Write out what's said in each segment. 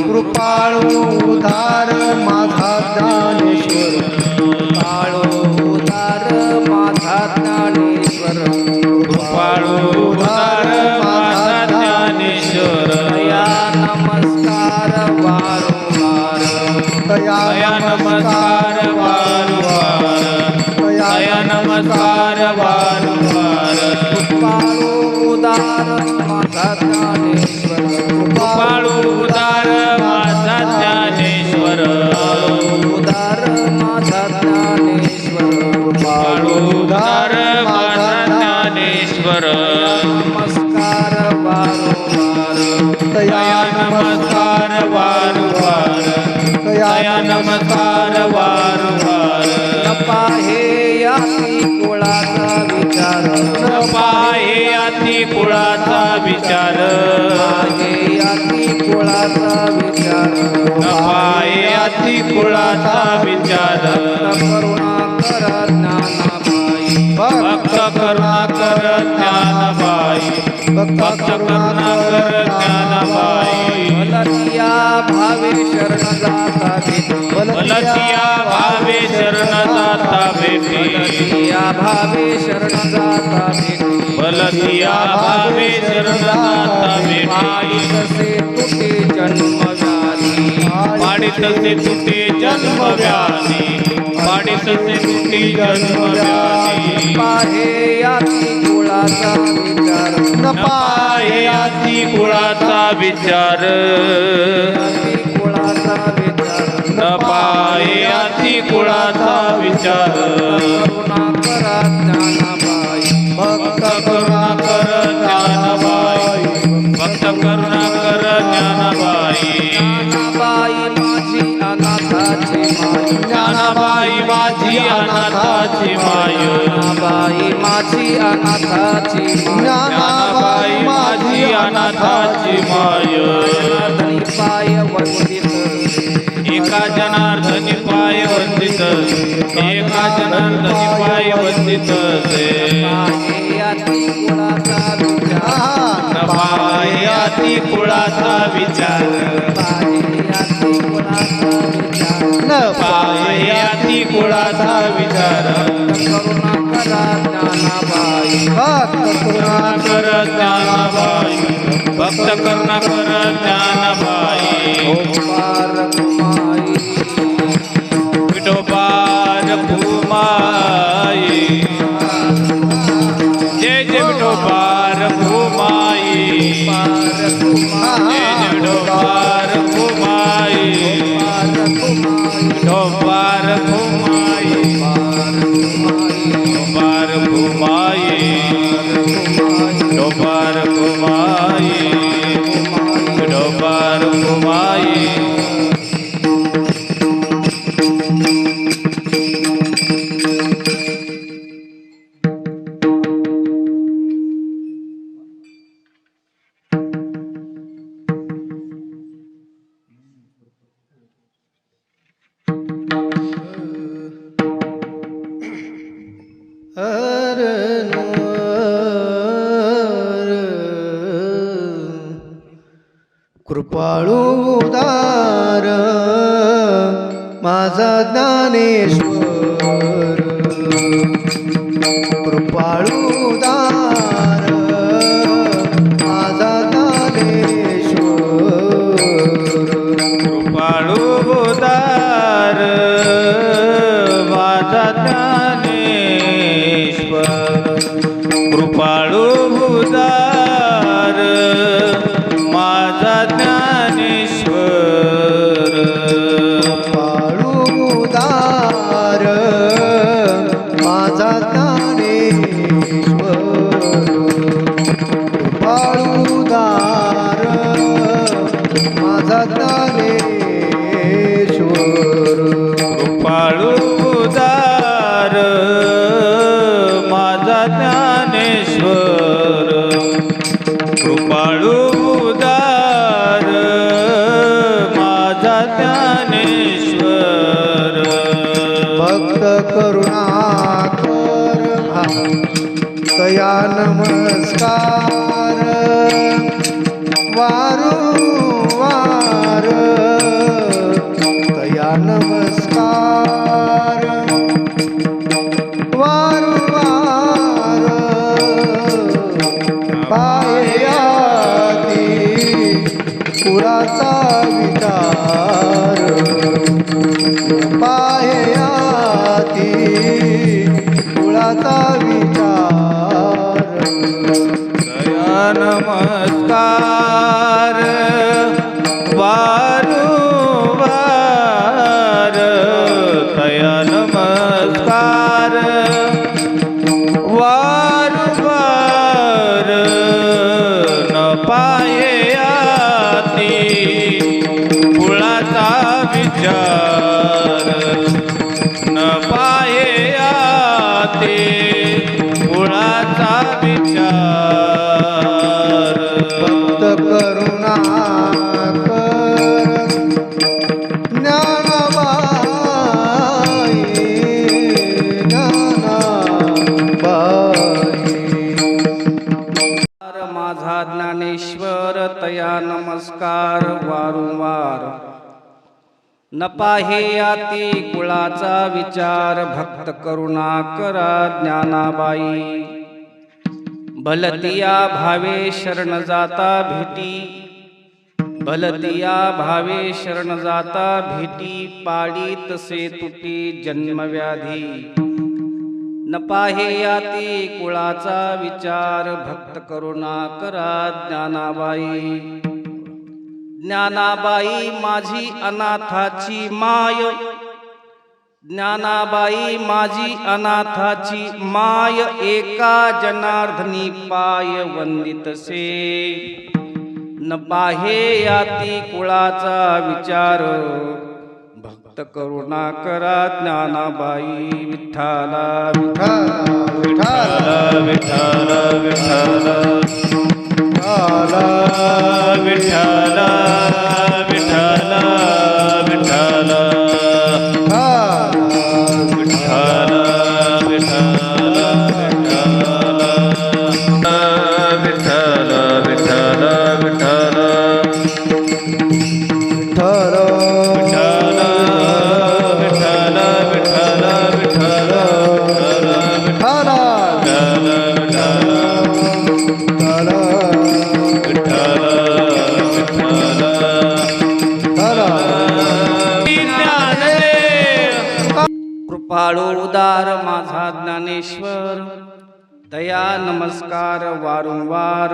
कृपाळू उदार माझा ज्ञानेश्वर, कृपाळू उदार माझा ज्ञानेश्वर, कृपाळू उदार माझा ज्ञानेश्वर, दया नमस्कार वारंवार, दया नमस्कार वारंवार, दया नमस्कार वारंवार. कृपाळू उदार माझा ज्ञानेश्वर, कृपाळू उदार माझा ज्ञानेश्वर, उदार माझा ज्ञानेश्वर, कृपाळू उदार माझा ज्ञानेश्वर, नमस्कार वारंवार, दया नमस्कार वारंवार, दया नमस्कार वारंवार. पाहे याती कुळाचा विचार, पाहे याती कुळाचा विचार, पाहे याती कुळाचा विचार, पाहे याती कुळाचा विचार. करुणाकर ज्ञानाबाई, भक्त करुणाकर ज्ञानाबाई, भक्त करुणाकर ज्ञानाबाई. भलतिया भावे शरण जाता भेटी, भलतिया भावे शरण जाता भेटी, भलतिया भावे शरण जाता भेटी, भलतिया भावे शरण जाता भेटी. तसे तुटे जन्म व्याधी, पाडितसे तुटे जन्म व्याधी, पाडितसे तुटे जन्म व्याधी. पाहे याती कुळाचा विचार, पाहे याती कुळाचा विचार, कुळाचा विचार, पाहे याती कुळाचा विचार. करुणाकरा ज्ञानाबाई, भक्त करुणाकर ज्ञानाबाई, भक्त करुणाकर ज्ञानाबाई. ज्ञानाबाई माझी अनाथाची माय, ज्ञानाबाई माझी अनाथाची माय, ज्ञानाबाई माझी अनाथाची माय, ज्ञानाबाई माझी अनाथाची माय जनार्दनी पाय वंदित एका जनार्दनी पाय वंदित एका जनार्दनी पाय वंदित पायाती कुळाचा विचार न पायाती कुळाचा विचार भक्त ज्ञानाबाई भक्त करुणाकर ज्ञानाबाई विठोबा रखुमाई जय जय विठोबा रखुमाई जय जय विठोबा रखुमाई विठोबा रखुमाई विठोबा रखुमाई विठोबा रखुमाई विठोबा रखुमाई कृपाळू उदार माझा ज्ञानेश्वर कृपाळू उदार माझा ज्ञानेश्वर कृपाळू उदार माझा ज्ञानेश्वर कृपाळू उदार माझा ज्ञानेश्वर कृपाळू उदार माझा ज्ञानेश्वर कृपाळू उदार माझा ज्ञानेश्वर कृपाळू उदार माझा ज्ञानेश्वर कृपाळू उदार माझा ज्ञानेश्वर भक्त करुणाकर तया नमस्कार वारंवार तया नमस्कार वारंवार पायाती कुळाचा विचार पायाती कुळाचा विचार दया नमस्कार वारंवार दया नमस्कार वारंवार न पाये आती कुळाचा विचार न पाये आती कुळाचा विचार भक्त करुणाकर ज्ञानाबाई ज्ञानाबाई माझा ज्ञानेश्वर तया नमस्कार वारंवार न पाहे याती कुळाचा विचार भक्त करुणा करा ज्ञानाबाई भलतिया भावे शरण जाता भेटी भलतिया भावे शरण जाता भेटी पाडी तसे तुटी जन्मव्याधी न पाहे याती कुळाचा विचार भक्त करुणा करा ज्ञानाबाई ज्ञानाबाई माझी अनाथाची माय ज्ञानाबाई माझी अनाथाची माय एका जनार्दनी पाय वंदितसे न पाहे याती कुळाचा विचार भक्त करुणा करा ज्ञानाबाई विठ्ठला विठ्ठल विठ्ठल विठ्ठल विठ्ठल विठ्ठल विठ्ठल विठ्ठल विठ्ठल विठ्ठल विठ्ठल विठ्ठल विठ्ठल ठर विठ्ठल विठ्ठल विठ्ठल विठ्ठल ठर कृपाळू उदार माझा ज्ञानेश्वर, दया नमस्कार वारंवार,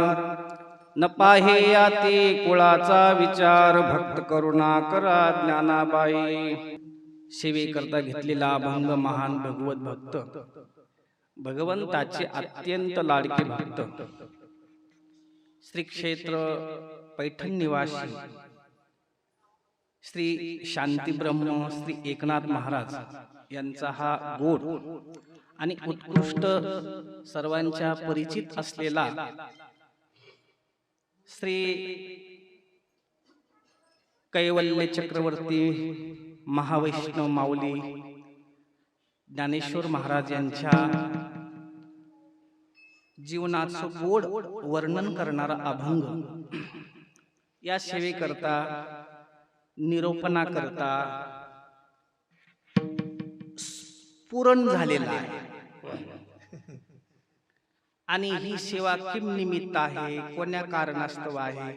न पाहे याती कुळाचा विचार, भक्त करुणा करा ज्ञानाबाई. सेवेकरता घेतलेला अभंग महान भगवत भक्त, भगवंताचे अत्यंत लाडके भक्त, श्री क्षेत्र पैठण निवासी श्री शांतीब्रह्म श्री एकनाथ महाराज यांचा हा गोड आणि उत्कृष्ट सर्वांच्या परिचित असलेला श्री कैवल्य चक्रवर्ती महावैष्णव माऊली ज्ञानेश्वर महाराज यांच्या जीवनाचं गोड वर्णन करणारा अभंग या सेवेकरता निरोपणा करता पूर्ण झालेला आहे. आणि ही सेवा किम निमित्त आहे, कोण्या कारणास्तव आहे,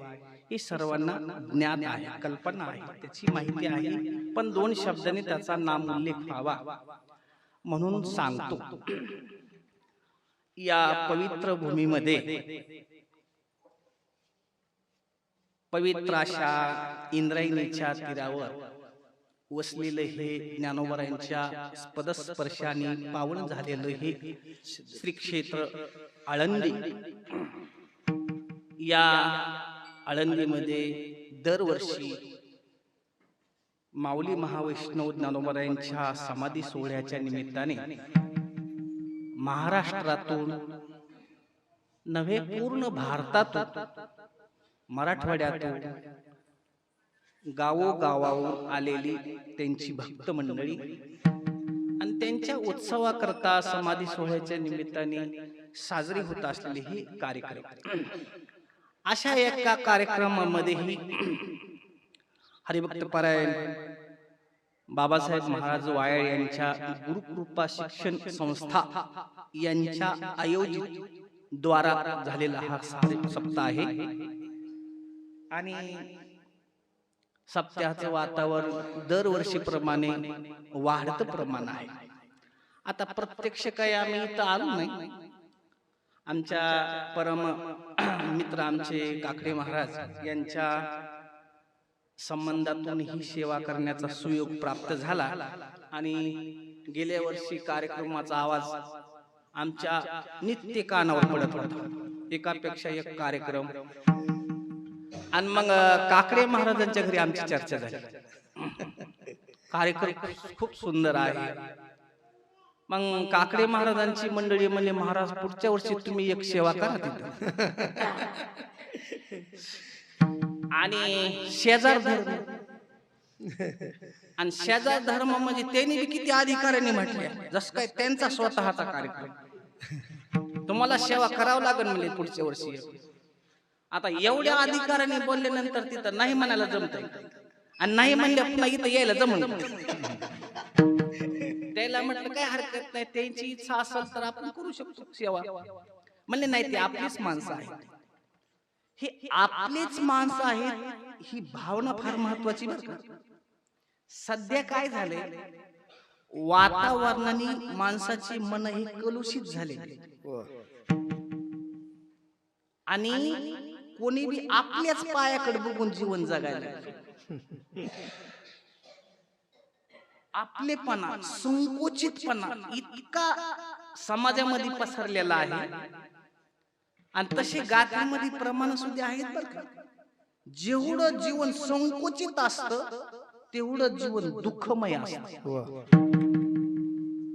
हे सर्वांना ज्ञात आहे, कल्पना आहे, त्याची माहिती आहे. पण दोन शब्दांनी त्याचा नाम उल्लेख व्हावा म्हणून सांगतो. या पवित्र भूमीमध्ये पवित्र अशा इंद्रायणीच्या तीरावर वसलेलं हे ज्ञानोबरायांच्या पदस्पर्शाने पावन झालेलं हे श्री क्षेत्र आळंदी. या आळंदीमध्ये दरवर्षी माऊली महावैष्णव ज्ञानोबरायांच्या समाधी सोहळ्याच्या निमित्ताने महाराष्ट्रातून नव्हे पूर्ण भारतातून मराठवाड्यातून गावोगावावरून आलेली त्यांची भक्त मंडळी आणि त्यांच्या उत्सवाकरता समाधी सोहळ्याच्या निमित्ताने साजरी होत असलेले हे कार्यक्रम. अशा एका कार्यक्रमामध्येही हरिभक्त पारायण बाबासाहेब महाराज वायाळ यांच्या गुरुकृपा शिक्षण संस्था यांच्या आयोजित द्वारा झालेला हा सप्ताह आहे. आणि सप्ताहाचं वातावरण दरवर्षीप्रमाणे वाढतं प्रमाण आहे. आता प्रत्यक्ष काही आम्ही इथं आलो नाही. आमच्या परम मित्र आमचे काकडे महाराज यांच्या संबंधातून ही सेवा करण्याचा सुयोग प्राप्त झाला. आणि गेल्या वर्षी कार्यक्रमाचा आवाज आमच्या नित्य कानावर पडत होता, एकापेक्षा एक कार्यक्रम. आणि मग काकडे महाराजांच्या घरी आमची चर्चा झाली. कार्यक्रम खूप सुंदर आहे. मग काकडे महाराजांची मंडळी म्हणजे, महाराज पुढच्या वर्षी तुम्ही एक सेवा करा तिथं. आणि शेजार धर्म, आणि शेजार धर्म म्हणजे त्यांनी किती अधिकाऱ्यांनी म्हटले, जसं काय त्यांचा स्वतःचा कार्यक्रम, तुम्हाला सेवा करावं लागेल म्हणजे पुढच्या वर्षी. आता एवढ्या अधिकाऱ्यांनी बोलल्यानंतर तिथं नाही म्हणायला जमत, आणि नाही म्हणल्या पुन्हा इथं यायला जमत. त्याला म्हटलं काय हरकत नाही, त्यांची इच्छा असेल तर आपण करू शकतो सेवा. म्हणले नाही, ते आपलीच माणसं आहेत. हे आपलीच माणसं आहेत ही भावना फार महत्वाची बरं का. सध्या काय झाले, वातावरणाने माणसाची मन ही कलुषित झाली. आणि कोणी बी आपल्याच पायाकडे बघून जीवन जगायला, आपलेपणा संकोचितपणा इतका समाजामध्ये पसरलेला आहे. आणि तसे गाथ्यामध्ये प्रमाण सुद्धा आहेत बरं का. जेवढं जीवन संकोचित असतं तेवढं जीवन दुःखमय असतं.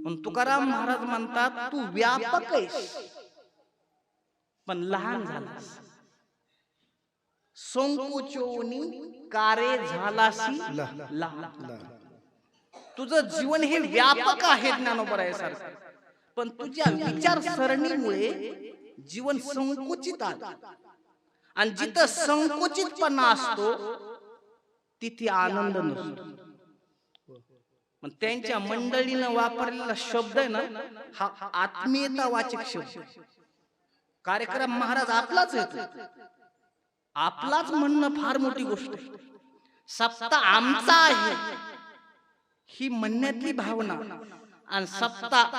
पण तुकाराम महाराज म्हणतात, तू व्यापक आहेस पण लहान झालास. संकोचोनी कारे झालासी लहान. तुझं जीवन हे व्यापक आहे ज्ञानोबरायासारखं, पण तुझ्या विचारसरणीमुळे जीवन संकुचित आहे. आणि जिथं संकुचितपणा असतो तिथे आनंद नसतो. पण त्यांच्या मंडळीनं वापरलेला शब्द आहे ना, हा आत्मीयता वाचक शब्द. कार्यक्रम महाराज आपलाच येतो, आपलाच म्हणणं फार मोठी गोष्ट आहे. सप्ताह आमचा आहे ही म्हणण्यातली भावना, आणि सप्ताह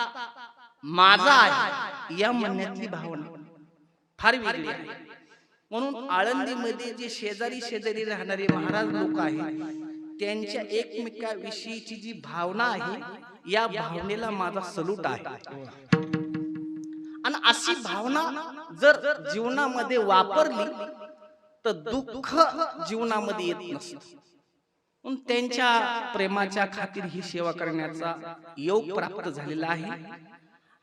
माझा आहे या म्हणण्यातली भावना फार वेगळी आहे. म्हणून आळंदीमध्ये जे शेजारी शेजारी राहणारे महाराज लोक आहेत, त्यांच्या एकमेकाविषयीची जी भावना आहे, या भावनेला माझा सलूट आहे. आणि अशी भावना जर जीवनामध्ये वापरली तर दुःख जीवनामध्ये येत नसतं. त्यांच्या प्रेमाच्या खातीर ही सेवा करण्याचा योग प्राप्त झालेला आहे.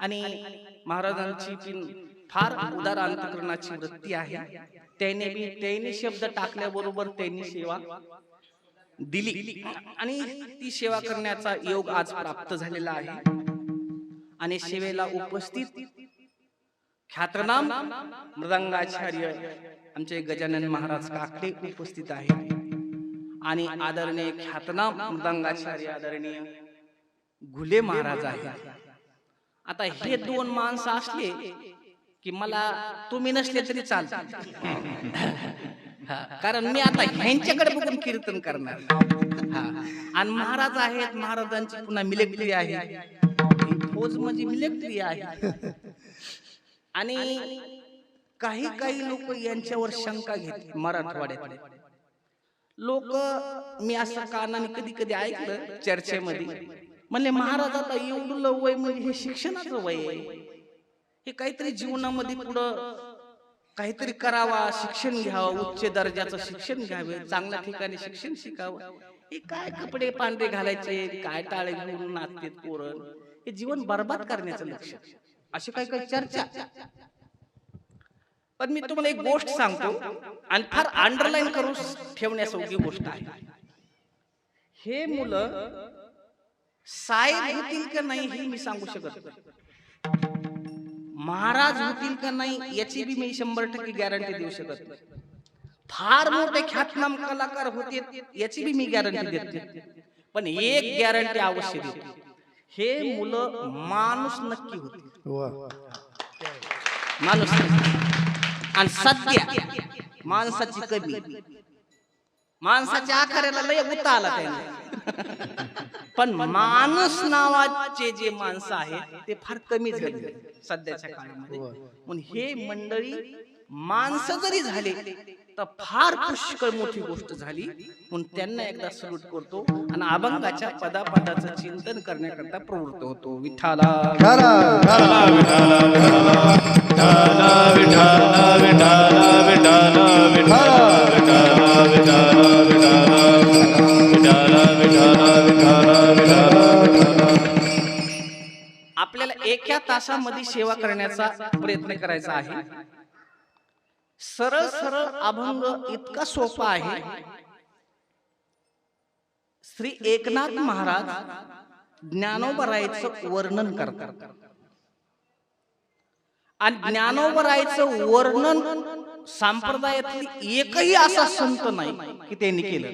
आणि महाराजांची फार उदार अंतःकरणाची वृत्ती आहे. त्यांनी शब्द टाकल्याबरोबर त्यांनी सेवा दिली, आणि ती सेवा करण्याचा योग आज प्राप्त झालेला आहे. आणि सेवेला उपस्थित ख्यातनाम मृदंगाचार्य आमचे गजानन महाराज काकडे उपस्थित आहेत. आणि आदरणीय ख्यातनाम मृदंगाचार्य आदरणीय घुले महाराज आहेत. आता हे दोन माणसं असले की मला तुम्ही नसले तरी चालतं, कारण मी आता ह्यांच्याकडे बघून कीर्तन करणार. आणि महाराज आहेत, महाराजांची पुन्हा मिलिटरी आहे, फौज म्हणजे मिलिटरी आहे. आणि काही काही लोक यांच्यावर शंका घेत, मराठवाड्यात लोक. मी असं कानाने कधी कधी ऐकलं चर्चेमध्ये, म्हणले महाराज आता एवढं वय म्हणजे हे शिक्षणाचं वय आहे, हे काहीतरी जीवनामध्ये पुढं काहीतरी करावा, शिक्षण घ्यावं, उच्च दर्जाचं शिक्षण घ्यावे, चांगल्या ठिकाणी शिक्षण शिकावं. हे काय कपडे पांढरे घालायचे, काय टाळे घेऊन नाचते पोरण, हे जीवन बर्बाद करण्याचं लक्ष. अशी काही काही चर्चा. पण मी तुम्हाला एक गोष्ट सांगतो, आणि फार अंडरलाईन करून ठेवण्यासारखी गोष्ट आहे. हे मुलं साहेब होतील का नाही हे मी सांगू शकत नाही, महाराज होतील का नाही याची बी मी 100% गॅरंटी देऊ शकत नाही, फार मोठे ख्यातनाम कलाकार होते याची बी मी गॅरंटी देत नाही. पण एक गॅरंटी अवश्य देतो, हे मुलं माणूस नक्की होते. माणूस. आणि सध्या माणसाची कमी, माणसाच्या आखाऱ्याला लय गुत्ता आला त्याने, पण माणूस नावाचे जे माणसं आहेत ते फार कमी झाले सध्याच्या काळामध्ये. म्हणून हे मंडळी माणसं जरी झाले तर फार पुष्कळ मोठी गोष्ट झाली. म्हणून त्यांना एकदा सल्यूट करतो आणि अभंगाच्या पदापदाचं चिंतन करण्याकरता प्रवृत्त होतो. विठ्ठला आपल्याला एका तासामध्ये सेवा करण्याचा प्रयत्न करायचा आहे. सरळ सरळ अभंग इतका सोपा आहे. श्री एकनाथ महाराज ज्ञानोबरायचं वर्णन करतात, आणि ज्ञानोबरायचं वर्णन संप्रदायातली एकही असा संत नाही की त्यांनी केलं.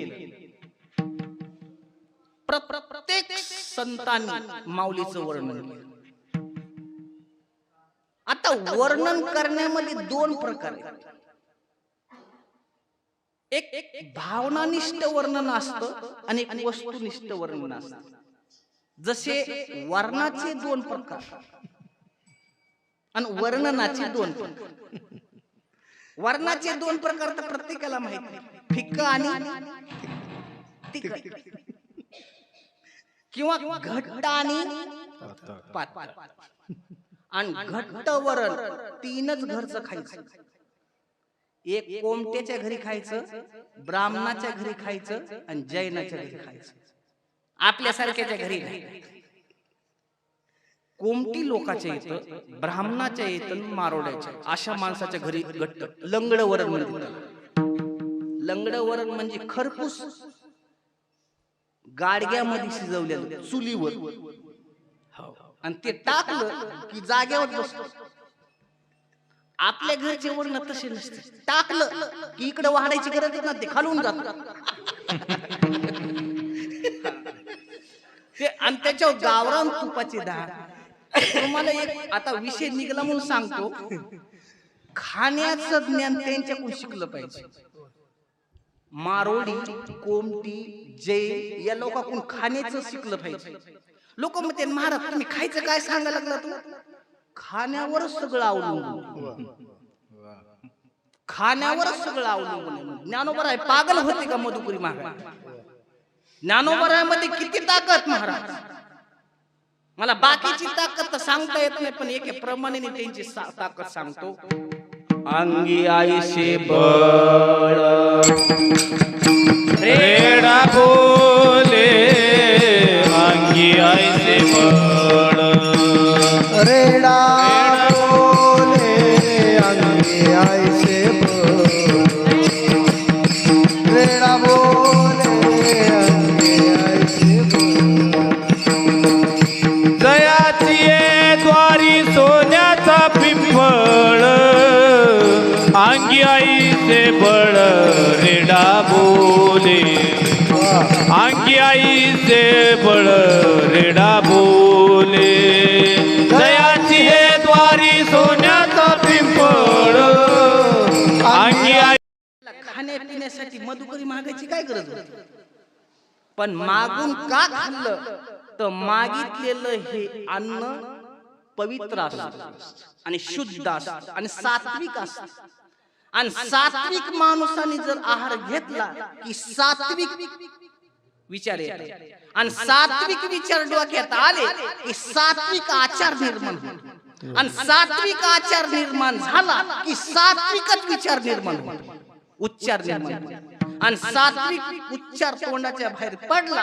प्रत्येक संतांनी माऊलीचं वर्णन केलं. आता वर्णन करण्यामध्ये दोन प्रकार आहेत. एक भावनानिष्ठ वर्णन असतं आणि एक वस्तुनिष्ठ वर्णन असतं. जसे वर्णाचे दोन प्रकार आणि वर्णनाचे दोन प्रकार. वर्णाचे दोन प्रकार तर प्रत्येकाला माहिती, फिक्क आणि तिखट, किंवा घट्ट आणि पातळ. आणि घट्ट वरण तीनच घरचं खायचं. एक कोमट्याच्या घरी खायचं, ब्राह्मणाच्या घरी खायचं आणि जैनाच्या घरी खायचं. आपल्यासारख्याच्या घरी नाही. कोमटी लोकांच्या येतं, ब्राह्मणाच्या येतं, मारोड्याच्या, अशा माणसाच्या घरी घट्ट लंगड वरण म्हणतात. लंगड वरण म्हणजे खरपूस गाडग्यामध्ये शिजवलेलं चुलीवर, आणि ते टाकलं की जागेवर बसतो. आपल्या घरचे वरण तसे नसते, टाकलं की इकडे वाढायची गरज नाही, ते खालून जात ते. आणि त्याच्यावर गावरान तुपाची डाळ. तुम्हाला एक आता विषय निघाला म्हणून सांगतो, खाण्याचं ज्ञान त्यांच्याकडून शिकलं पाहिजे. मारोडी, कोमटी, जैन या लोकांकडून खाण्याचं शिकलं पाहिजे. लोक म्हणते महाराज तुम्ही खायचं काय सांगायला लागला, तू खाण्यावरच सगळं अवलंबून, खाण्यावरच सगळं अवलंबून. ज्ञानोबा आहे पागल होते का मधुपुरी महाराज? ज्ञानोबा मध्ये किती ताकद महाराज, मला बाकीची ताकद तर सांगता येत नाही, पण एके प्रमाणे त्यांची ताकद सांगतो. अंगी आईशे बळ रेडा बोले, अंगी आईसे बळ, रेडा बोले अंगी आईसे बळ, रेडा बोले अंगी आईसे बळ. जयाची ये द्वारी सोन्याचा पिंपळ, अंगी आईचे बळ, रेडा बोले, अंगी आईचे बळ, रेडा बोले. जयाची हे द्वारी सोन्याचा पिंपळ, अंगी आई. खाण्यापिण्यासाठी मधुकरी मागायची काय गरज होती? पण मागून का खाल्लं तर मागितलेलं हे अन्न पवित्र असतं आणि शुद्ध असतं आणि सात्विक असतं. आणि सात्विक माणसाने जर आहार घेतला की सात्विक विचार येतात, आणि सात्विक विचार डोक्यात आले की सात्विक आचार निर्माण होतो, आणि सात्विक आचार निर्माण झाला की सात्विकच विचार निर्माण होतो, उच्चार निर्माण होतो. आणि सात्विक उच्चार तोंडाच्या बाहेर पडला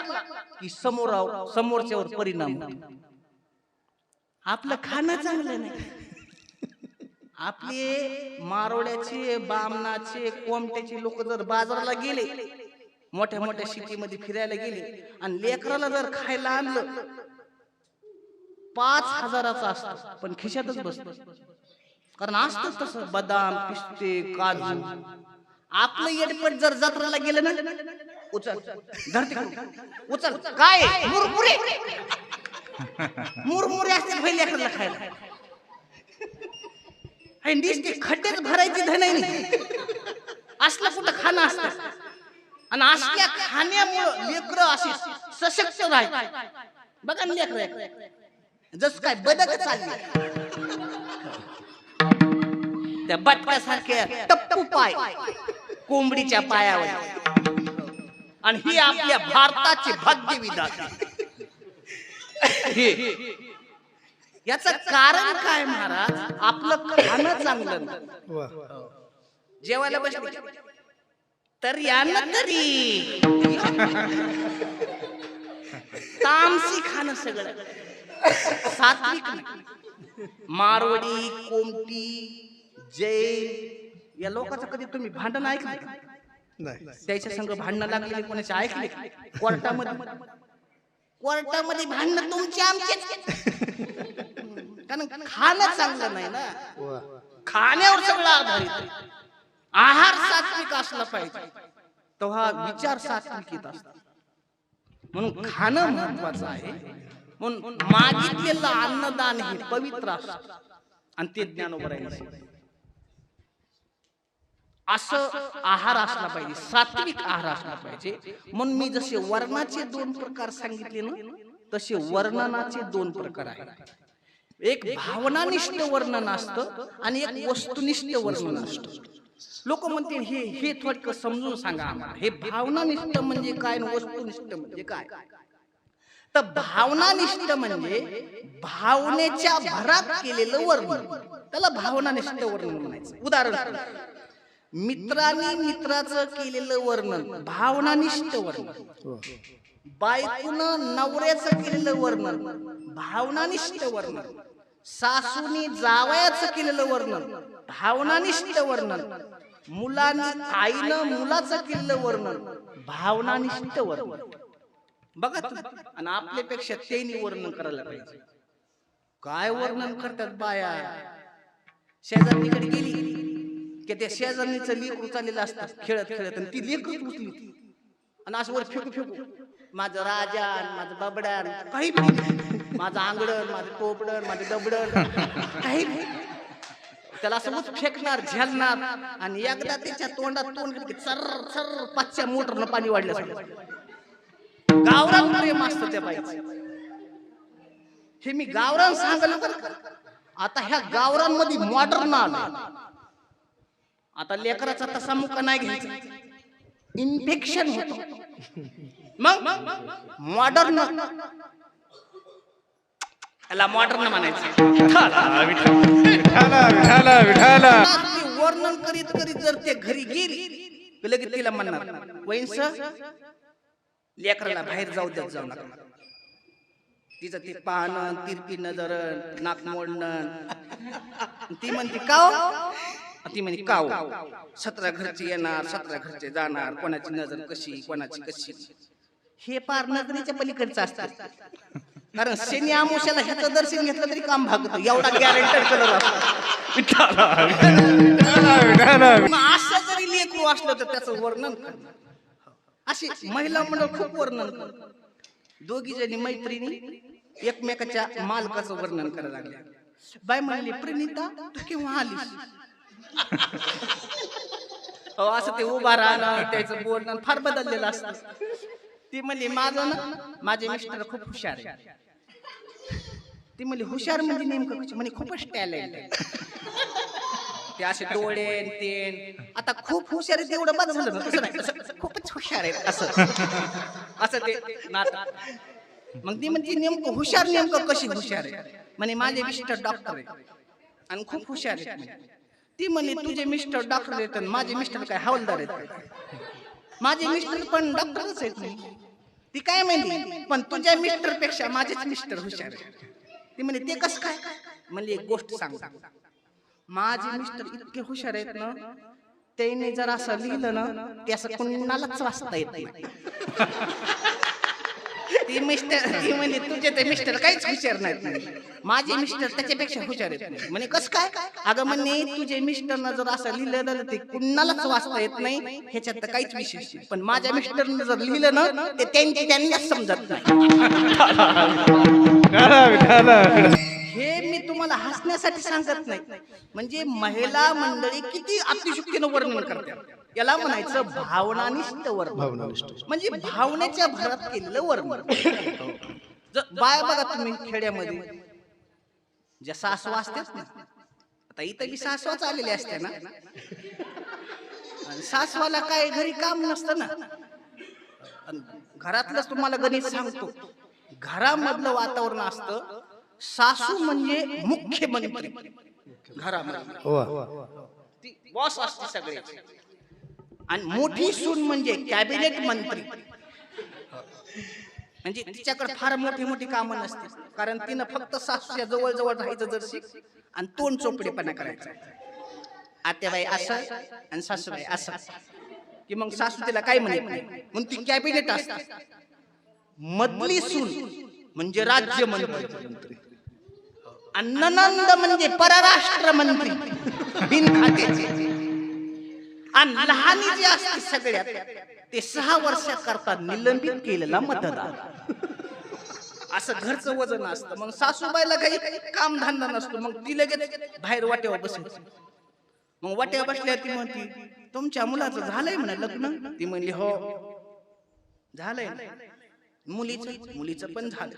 की समोरच्यावर परिणाम होतो. आपलं खाणं चांगलं नाही. आपले मारोड्याचे, बामणाचे, कोमट्याचे लोक जर बाजाराला गेले, मोठ्या मोठ्या सिटीमध्ये फिरायला गेले, आणि लेकराला जर खायला आणलं 5,000चं असतं, पण खिशातच बसतं. कारण असतंच तसं बदाम, पिस्ते, काजू. आपलं येडपट जर जत्राला गेलं ना, उचल धरती उचल, काय मुरमुरे मुरमुरे असते पहिले लेकराला खायला. दिसते खड्ड्यात भरायची धनाई असलं कुठं खाणं असतं. आणि असल्या खाण्यामुळं लेकरं अशी सशक्त राहतात. बघा ना लेकरं जस काय बदक चालली, त्या बदकासारख्या टप्पू पाय कोंबडीच्या पायावर. आणि ही आपल्या भारताची भाग्य विधाते. याचं कारण काय महाराज? आपलं खाणं चांगलं नाही. जेवायला बसले तर यांना तरी तामसी खाणं सगळं, सात्विक नाही. मारवाडी, कोमटी, जैन या लोकांचं कधी तुम्ही भांडण ऐकलं नाही? त्याच्या संग भांडणं लागलेली कोणाचे ऐकले? कोर्टामध्ये भांडणं तुमची आमचीच. कारण खाणं चांगलं नाही ना, खाण्यावर सगळं आधारित. आहार सात्विक असला पाहिजे, तेव्हा विचार सात्विक येत असतात. म्हणून खाणं महत्वाचं आहे. म्हणून मागितलेलं अन्नदान हे पवित्र असतं, आणि ते ज्ञानोबा आहे. असं आहार असला पाहिजे, सात्विक आहार असला पाहिजे. म्हणून मी जसे वर्णाचे 2 प्रकार सांगितले ना, तसे वर्णनाचे 2 प्रकार आहेत. एक भावनानिष्ठ वर्णन असतं आणि एक वस्तुनिष्ठ वर्णन असतं. लोक म्हणतील हे थोडं समजून सांगा आम्हाला, हे भावनानिष्ठ म्हणजे काय आणि वस्तुनिष्ठ म्हणजे काय? तर भावनानिष्ठ म्हणजे भावनेच्या भरात केलेलं वर्णन, त्याला भावनानिष्ठ वर्णन म्हणायचं. उदाहरण, मित्राने मित्राचं केलेलं वर्णन भावनानिष्ठ वर्णन. बायकोनं नवऱ्याचं केलेलं वर्णन भावनानिष्ठ वर्णन. सासूने जावयाचं केलेलं वर्णन भावनानिष्ठ वर्णन. मुलांनी आईनं मुलाचं केलेलं वर्णन भावनानिष्ठ वर्णन बघा तुम्ही. आणि आपल्यापेक्षा त्यांनी वर्णन करायला पाहिजे. काय वर्णन करतात बाया. शेजारणीकडे गेली की त्या शेजारणीचं लेकरू चाललेलं असतं खेळत खेळत आणि ती लेकरू उचली आणि असं वर फेकू फेकू माझं राजान माझं बबडान काही नाही, माझं आंगडण माझं पोपडण माझं दबडण काही नाही. त्याला असं उच फेकणार झेलणार आणि एकदा त्याच्या तोंडात तोंड घातलं की चर चर 5च्या मोटरनं पाणी वाढलं. गावरान प्रेम असतं त्या बाईचं. हे मी गावरान सांगलं बरं का. आता ह्या गावरांमध्ये मॉडर्न आलं. आता लेकराचा तसा मुका नाही घ्यायचा, इन्फेक्शन होतं. मग मॉडर्न याला मॉडर्न म्हणायचं. वर्णन करीत करीत जर ते घरी गेली लगेच तिला म्हणणार वैंस लेकराला बाहेर जाऊ देत जाऊ नका. तिचं ते पाहणं तिरपी नजर नाक मोडणं. ती म्हणते काव, ती म्हणे काव 17 घरचे येणार 17 घरचे जाणार, कोणाची नजर कशी कोणाची कशी. हे पार नजरेच्या पलीकडचं असतात. कारण शनी आमुष्याला ह्याचं दर्शन घेतलं तरी काम भागत एवढा गॅरंटेड कलर असतो. असं जरी लेकरू असलं तर त्याचं वर्णन करणं. अशी महिला मंडळ खूप वर्णन करतात. दोघी जणी मैत्रिणी एकमेकाच्या मालकाचं वर्णन करायला लागल्या. बाय म्हणली प्रणिता तू केव्हा आलीस. असं ते उभा राहणं त्याचं बोलणं फार बदललेलं असतं. ती म्हणली माझं ना माझे मिस्टर खूप हुशार आहे. ती म्हणली हुशार म्हणजे नेमकं कशी. म्हणे खूपच टॅलेंट आहे. ते असे डोळे तेन आता खूप हुशार आहे तेवढं बाद झालं. तसं नाही, खूपच हुशार आहे असं असं ते नातं. मग ती म्हणते नेमकं हुशार नेमकं कशी हुशार आहे. म्हणे माझे मिस्टर डॉक्टर आहे आणि खूप हुशार आहे. ती म्हणली तुझे मिस्टर डॉक्टर आहेत आणि माझे मिस्टर काय हवालदार आहेत. माझे मिस्टर पण डॉक्टरच आहेत. ती काय म्हणली पण तुझ्या मिस्टर पेक्षा माझेच मिस्टर हुशार आहे. ती म्हणे ते कसं काय. म्हणली एक गोष्ट सांग. माझे मिस्टर इतके हुशार आहेत ना त्याने जर असं लिहिलं ना ते असं कुणालाच वाचता येत नाही. ती म्हणे तुझे ते मिस्टर काहीच हुशार नाहीत. माझे मिस्टर त्याच्यापेक्षा हुशार आहेत. म्हणे कसं काय. अगं म्हणे तुझे मिस्टरनं जर असं लिहिलं ना ते कुणालाच वाचता येत नाही ह्याच्यात तर काहीच विशेष. पण माझ्या मिस्टरनं जर लिहिलं ना ते त्यांनाच समजत नाही. हे मी तुम्हाला हसण्यासाठी सांगत नाही. म्हणजे महिला मंडळी किती अतिशुक्तीनं वर्णन करतात. याला म्हणायचं भावनानिष्ठ वर्णन. म्हणजे भावनेच्या भरात केलेलं वर्णन. बाय बघा तुम्ही खेड्यामध्ये ज्या सासू असतात ना. आता इथं बी सासवाच आलेले असते ना. सासवाला काय घरी काम नसतं ना. घरातलंच तुम्हाला गणित सांगतो. घरामधलं वातावरण असतं. सासू म्हणजे मुख्यमंत्री घरामध्ये बॉस असते सगळे. आणि मोठी सून म्हणजे कॅबिनेट मंत्री. म्हणजे तिच्याकडे फार मोठी मोठी कामं नसते. कारण तिनं फक्त सासूच्या जवळ जवळ राहायचं जर शिक आणि तोंड चोपडेपणा करायचा. आत्याबाई असं आणि सासूबाई असं की मग सासू तिला काय म्हणत नाही म्हणून ती कॅबिनेट असते. मधली सून म्हणजे राज्यमंत्री आणि ननंद म्हणजे परराष्ट्र मंत्री बिन खात्याचे. आणि लहानी जे असते सगळ्यात ते 6 वर्षाकरता निलंबित केलेला मतदार. असं घरचं वजन असतं. मग सासूबाईला काही कामधंदा नसतो. मग ती लगेच बाहेर वाट्यावर बसायची. मग वाट्यावर बसल्या ती म्हणती तुमच्या मुलाचं झालंय म्हणा लग्न. ती म्हणली हो झालंय. मुलीचं पण झालं.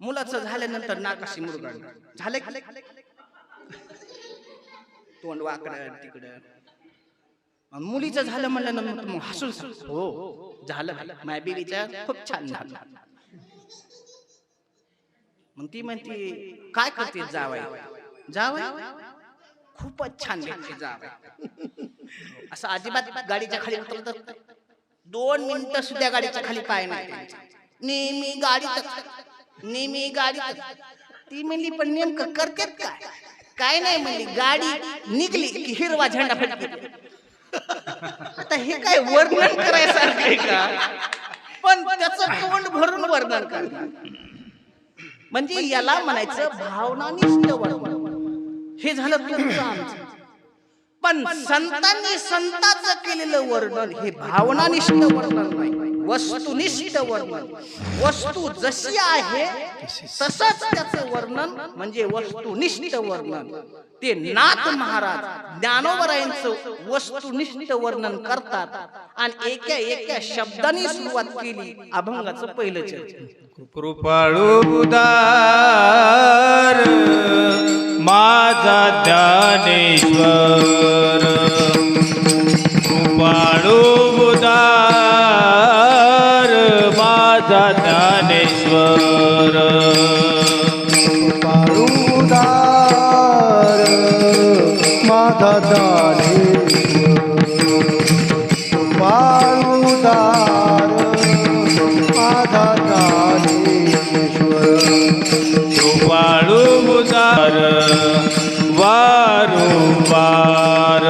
मुलाचं झाल्यानंतर नाकाशी मुरगाळ झालं तोंड वाकडं तिकडं. मुलीचं झालं म्हणल्यानंतर मग हसून हो झालं माझ्या बेबीचं खूप छान झालं. मग ती म्हणते काय करते जावई. जावई खूपच छान भेटते जावई. असं अजिबात गाडीच्या खाली उतरत 2 मिनिटं सुद्धा गाडीच्या खाली पाय नाही. नेहमी गाडी. ती म्हणली पण नेमकं करतेत काय. काय नाही म्हणली गाडी निघली की हिरवा झेंडा फडकतो. आता हे काय वर्णन करायसारखं आहे का? पण त्याचं तोंड भरून वर्णन करतात. म्हणजे याला म्हणायचं भावनानिष्ठ वर्णन. हे झालं तुमचं आमचं. पण संतांनी संताचं केलेलं वर्णन हे भावनानिष्ठ वर्णन नाही, वस्तुनिष्ठ वर्णन. वस्तू जशी आहे तसंच त्याचं वर्णन म्हणजे वस्तुनिष्ठ वर्णन. ते नाथ महाराज ज्ञानोबरायांचं वस्तुनिष्ठ वर्णन करतात आणि एका एका शब्दाने सुरुवात केली अभंगाचं पहिलं चरण. कृपाळू उदार माझा ज्ञानेश्वर, कृपाळू उदार माझा ज्ञानेश्वर, पारुदार माझा ज्ञानेश्वर, पारुदार माझा ज्ञानेश्वर, कृपाळू उदार वारंवार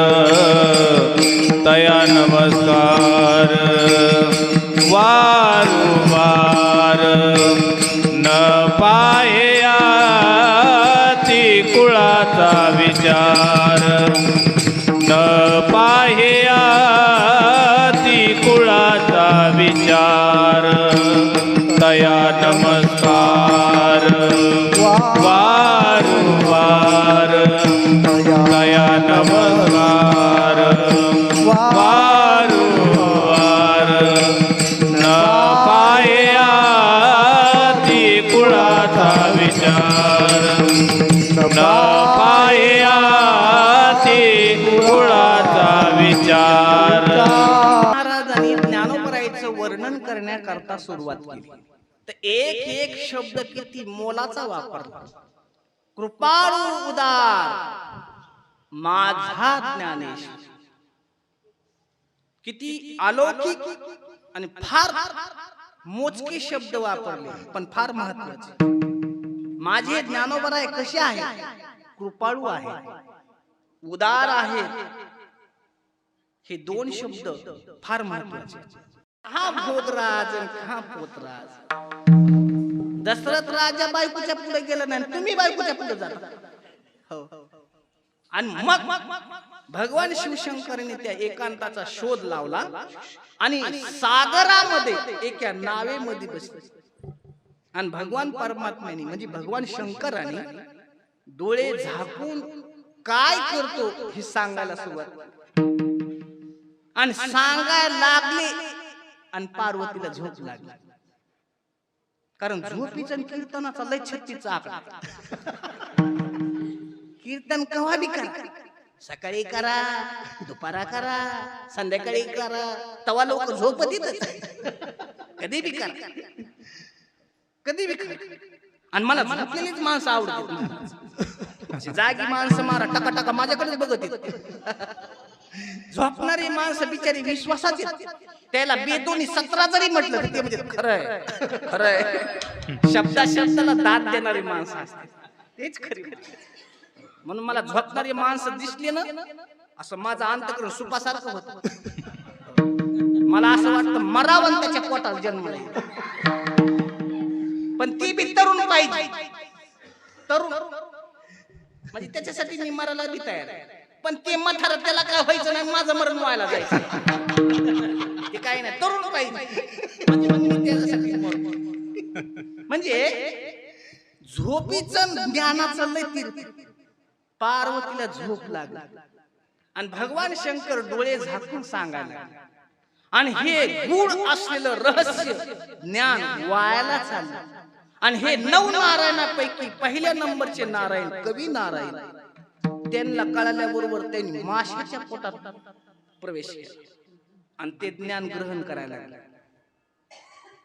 तया नमस्कार, वारंवार न पाया ती कुळाचा विचार, न पाया ती कुळाचा विचार, तया नमस्कार वारंवार तया नमस्कार, वारंवार न पाया ती कुळाचा विचार, न पाया ती कुळाचा विचार. महाराजांनी ज्ञानोबरायांचं वर्णन करण्याकरता सुरुवात केली तर एक एक शब्द किती मोलाचा वापरला. कृपाळू उदार माझा ज्ञानेश्वर, किती अलौकिक आणि फार मोजके शब्द वापरले पण फार महत्वाचे. माझे ज्ञानोबराय कसे आहे? कृपाळू आहे, उदार आहे. हे दोन शब्द फार महत्वाचे. हा भोगराज हा पोतराज. दशरथ राजा बायकोच्या पुढे गेला नाही, तुम्ही बायकोच्या पुढे जाता. हो. आणि मग भगवान शिवशंकराने त्या एकांताचा शोध लावला आणि सागरामध्ये एका नावेमध्ये बसले. आणि भगवान परमात्म्याने म्हणजे भगवान शंकराने डोळे झाकून काय करतो हे सांगायला सुरुवात आणि सांगायला लागले आणि पार्वतीला झोप लागली. कारण झोपीचा आणि कीर्तनाचा लय छत्तीचा आकडा. कीर्तन केव्हा बी करा, सकाळी करा, दुपारा करा, संध्याकाळी करा, तवा लोक झोपत येत. कधी बी करा, कधी बी करा. आणि मला झोपलेलीच माणसं आवडतात. जागी माणसं मारा टका टका माझ्याकडेच बघत येत. झोपणारी माणसं बिचारी विश्वासात येत. त्याला बेदोनी 17 जरी म्हटलं तर ते म्हणजे खरंय खरंय. शब्दा शब्दाला दाद देणारी माणसं असतात तेच खरी. म्हणून मला झोपणारी माणसं दिसली ना असं माझं अंतःकरण सुपासारखं होत. मला असं वाटतं मरावं त्याच्या पोटात जन्म नाही. पण ती बी तरुण पाहिजे. तरुण म्हणजे त्याच्यासाठी मी मरायला बी तयार आहे. पण ते म्हातार त्याला काय व्हायचं नाही, माझं मरण व्हायला जायचं ते काही नाही. तरुण पाहिजे म्हणजे मग मी त्याच्यासाठी मरतो. म्हणजे झोपीचं ज्ञानाचं लय तीर्थ. पार्वतीला झोप लागली आणि भगवान शंकर डोळे झाकून सांगायला लागले. आणि हे गूढ असलेलं रहस्य ज्ञान वायाला चाललं. आणि हे 9 नारायणापैकी पहिल्या नंबरचे नारायण कवी नारायण त्यांना कळाल्याबरोबर त्यांनी माशाच्या पोटात प्रवेश केला आणि ते ज्ञान ग्रहण करायला लागले.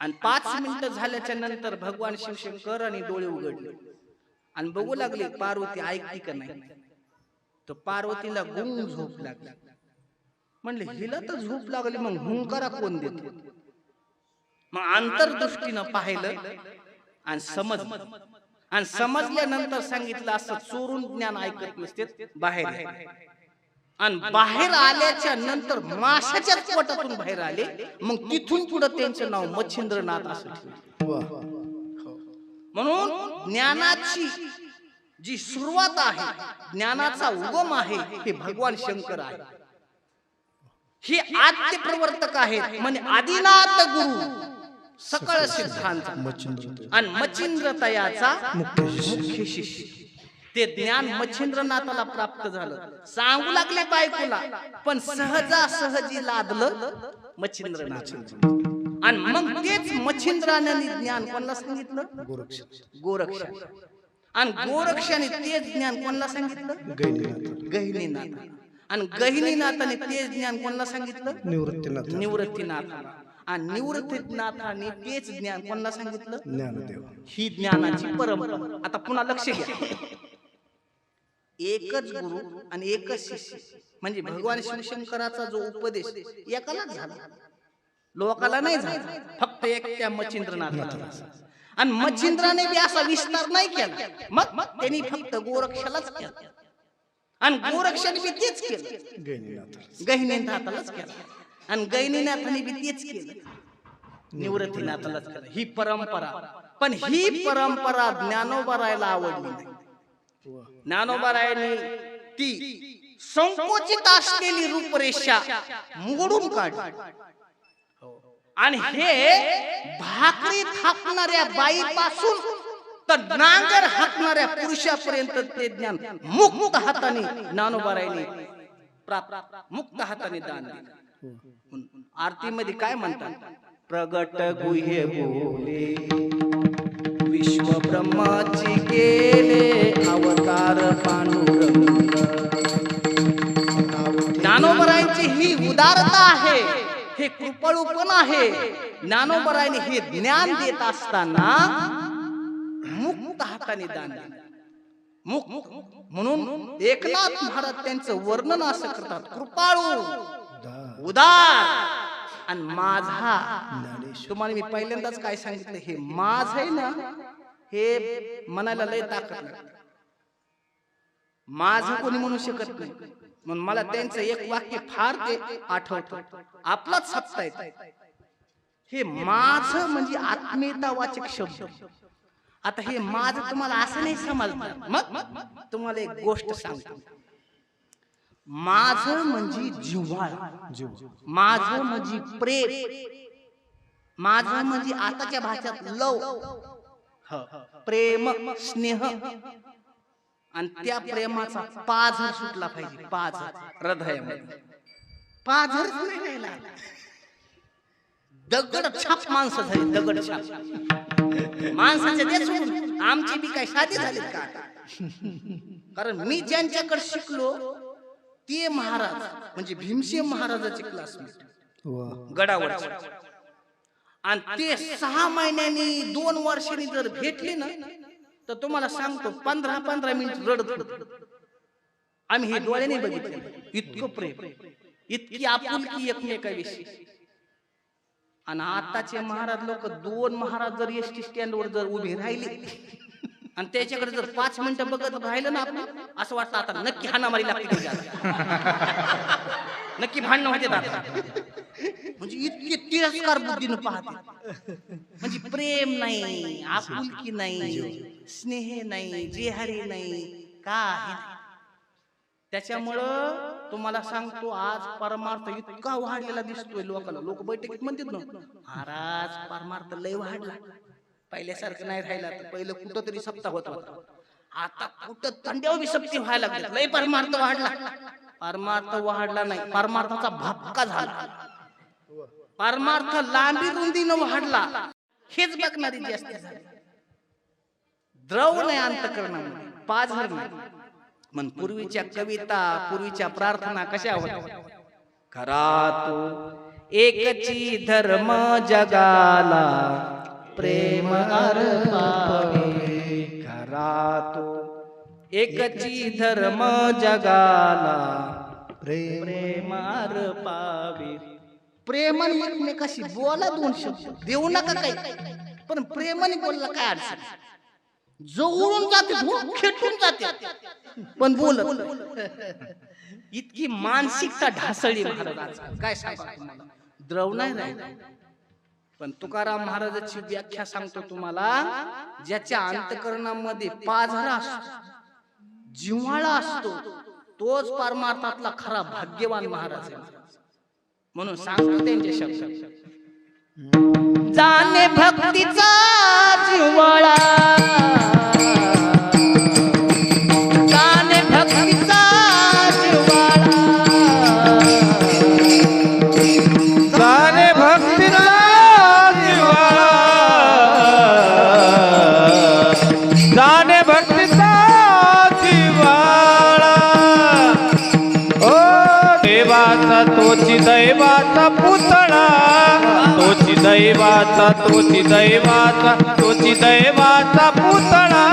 आणि 5 मिनिटं झाल्याच्या नंतर भगवान शिवशंकर आणि डोळे उघडले आणि बघू लागले पार्वती ऐकती का नाही. तर पार्वतीला गुंग झोप लागली. म्हणले हिला तर झोप लागली, मग हुंकारा कोण देतो. मग अंतर्दृष्टीनं पाहिलं आणि समजलं. आणि समजल्यानंतर सांगितलं असं चोरून ज्ञान ऐकत नसते, बाहेर आणि बाहेर आल्याच्या नंतर माशाच्याच पोटातून बाहेर आले. मग तिथून पुढे त्यांचं नाव मच्छिंद्रनाथ असं ठेवलं. वा म्हणून ज्ञानाची जी सुरुवात आहे, ज्ञानाचा उगम आहे, हे भगवान शंकर आहे. हे आद्य प्रवर्तक आहेत. म्हणजे आदिनाथ गुरु सकळ सिद्धांत आणि मच्छिंद्रतयाचा मुख्य शिष्य. ते ज्ञान मच्छिंद्रनाथाला प्राप्त झालं. सांगू लागले बायकोला, पण सहजासहजी लादलं मच्छिंद्रनाथ. आणि मग तेच मच्छिंद्राने ज्ञान कोणाला सांगितलं? गोरक्ष. आणि गोरक्षाने तेच ज्ञान कोणाला सांगितलं? गहिनीनाथ. आणि गहिनीनाथाने तेच ज्ञान कोणाला सांगितलं? निवृत्तीनाथाला. आणि निवृत्तीनाथाने तेच ज्ञान कोणाला सांगितलं? ज्ञानदेव. ही ज्ञानाची परंपरा. आता पुन्हा लक्ष घ्या. एकच गुरु आणि एकच शिष्य. म्हणजे भगवान शिवशंकराचा जो उपदेश एकालाच झाला, लोकाला नाही झाला, फक्त एकट्या मच्छिंद्रनाथाला. आणि मच्छिंद्राने बी असा विस्तार नाही केला. मग त्यांनी फक्त गोरक्षालाच केला. आणि गोरक्षाने बी तेच केलं, गहिनीनाथालाच केलं. आणि गहिनीनाथाने बी तेच केलं, निवृत्तीनाथालाच केलं. ही परंपरा. पण ही परंपरा ज्ञानोबारायला आवडली नाही. ज्ञानोबारायांनी ती संकोचित असलेली रूपरेषा मोडून काढली. आणि हे भाकरी थापणाऱ्या बाईपासून तर नांगर हाकणाऱ्या पुरुषापर्यंत ते ज्ञान मुक्त हाताने ज्ञानोबारायांनी प्राप्त, मुक्त हाताने दान दिलं. आरतीमध्ये काय म्हणतात? प्रगट गुह्य बोले विश्व ब्रह्माची केले अवतार पांडुरंग. ज्ञानोबारायांची ही उदारता आहे, हे कृपळूपण आहे. ज्ञानोबारायांनी हे ज्ञान देत असताना मुक्त हाताने दान दिलं. मुक्त. म्हणून एकनाथ महाराज त्यांचं वर्णन असं करतात, कृपाळू, उदार आणि माझा. तुम्हाला मी पहिल्यांदाच काय सांगितलं, हे माझ आहे ना, हे म्हणायला लय ताकद नाही. माझं कोणी म्हणू शकत नाही. म्हणून मला त्यांचं एक वाक्य फार ते आठवतं, आपलाच सत्ता आहे. हे माझ म्हणजे आत्मीयतावाचक शब्द. आता हे माझ तुम्हाला असं नाही समजणार. मग तुम्हाला एक गोष्ट सांगतो. माझ म्हणजे जिव्हाळा, माझ म्हणजे प्रेम, माझ म्हणजे आताच्या भाषेत लव, प्रेम, स्नेह. आणि त्या प्रेमाचा पाझर सुटला पाहिजे. पाझर हृदयामध्ये. पाझरच नाही राहिला. दगड छाप माणसं झाली, दगड छाप माणसाचे ते सोडून आमची बी काय साधी झालीत का? कारण मी ज्यांच्याकडे शिकलो ते महाराज म्हणजे भीमसेन महाराजाचे क्लासमेट गडावर. आणि ते 6 महिन्यांनी 2 वर्षांनी जर भेटले ना, तर तुम्हाला सांगतो 15-15 मिनिट रडत. आम्ही हे डोळ्याने बघितले. इतकं प्रेम, इतकी आपुलकी एकमेकाविषयी. आणि आताचे महाराज लोक 2 महाराज जर एसटी स्टँडवर जर उभे राहिले आणि त्याच्याकडे जर 5 मिनिटं बघत राहिलं ना, आपण असं वाटतं आता नक्की हाणामारी लागते, नक्की भांडणं होते. म्हणजे इतके तिरस्कार बुद्धीनं पाहते. म्हणजे प्रेम नाही, आपुलकी नाही, स्नेह नाही, जेहारी नाही, काय. त्याच्यामुळं तुम्हाला सांगतो आज परमार्थ इतका वाढलेला दिसतोय लोकांना. लोक बैठकीत म्हणतात ना, महाराज परमार्थ लय वाढला, पहिल्यासारखं नाही राहिला. पहिलं कुठं तरी सप्ताह होता, आता कुठं थंड्यावर बी सप्ती व्हायला लागली. लय परमार्थ वाढला. परमार्थ वाढला नाही, परमार्थाचा भपका झाला. परमार्थ लांबी रुंदीनं वाढला. हेच बघणारी जास्त झाली. द्रव नाही अंतःकरणामध्ये, पाझर नाही. मन पूर्वीच्या कविता, पूर्वीच्या प्रार्थना कशा होत्या? खरा तू एकची धर्म जगाला प्रेम अर्पावे. खरा तू एकची धर्म जगाला प्रेम अर्पावे. प्रेमाने एकमेकाशी बोला 2 शब्द, देऊ नका काही, पण प्रेमाने बोलला काय अडचण. जवळून जाते, खेटून जाते, पण बोलत. इतकी मानसिकता ढासळली महाराजांचा, काय सांगा तुम्हाला, द्रव नाही राहिला. पण तुकाराम महाराजांची व्याख्या सांगतो तुम्हाला, ज्याच्या अंतःकरणामध्ये पाझरा असतो, जिव्हाळा असतो, तोच परमार्थातला खरा भाग्यवान महाराज आहे. म्हणून सांगतो त्यांचे शब्द, जाणे भक्तीचा जिव्हाळा, जाणे भक्तीचा जिव्हाळा, जाणे भक्तीचा जिव्हाळा, जाणे भक्तीचा जिव्हाळा. ओ देवाचा तोची दैवाचा पुतळा, तोची दैवाचा, तोची दैवाचा, तोची दैवाचा पुतळा.